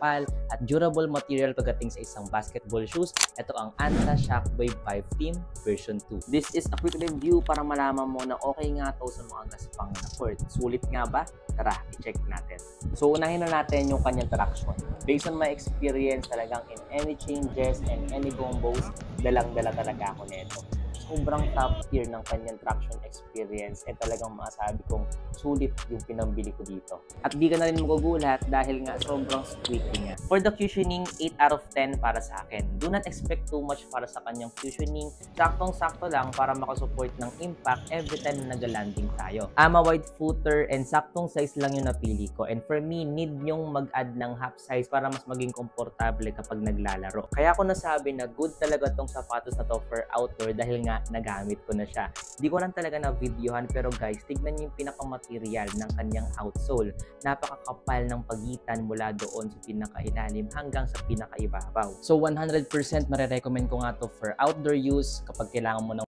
makapal at durable material pagdating sa isang basketball shoes. Ito ang Anta Shockwave 5 Team version 2. This is a quick review para malaman mo na okay nga to sa mga gaspang na court. Sulit nga ba? Tara, i-check natin. So unahin na natin yung kanyang traction. Based on my experience, talagang in any changes and any combos, dalang-dala talaga ako nito. Sobrang top tier ng kanyang traction experience, talagang masasabi kong sulit yung pinambili ko dito. At di ka na rin magugulat dahil nga sobrang squeaky niya. For the cushioning, 8 out of 10 para sa akin. Do not expect too much para sa kanyang cushioning. Saktong-sakto lang para makasupport ng impact every time na nag-landing tayo. I'm a wide footer and saktong size lang yung napili ko. And for me, need nyong mag-add ng half size para mas maging komportable kapag naglalaro. Kaya ako nasabi na good talaga tong sapatos na to for outdoor dahil nga nagamit ko na siya. Di ko lang talaga na videohan pero guys, tignan niyo yung pinakamaterial ng kanyang outsole. Napakakapal ng pagitan mula doon sa pinakailalim hanggang sa pinakaibabaw. So 100% marirecommend ko nga to for outdoor use kapag kailangan mo ng